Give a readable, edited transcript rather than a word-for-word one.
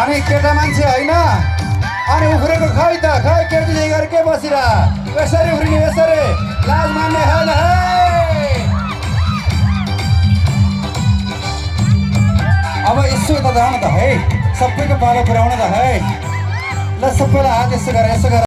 अनि केटा मान्छे होइन अनि उफ्रेको खै त खै केटी चाहिँ गरेर के बसिरा यसरी उफ्रिने यसरी लाज मान्ने छैन है। अब यसो त जाउँ त है सबैको पालो पुर्याउनु त है। ल सबैलाई हात यसो गर यसो गर।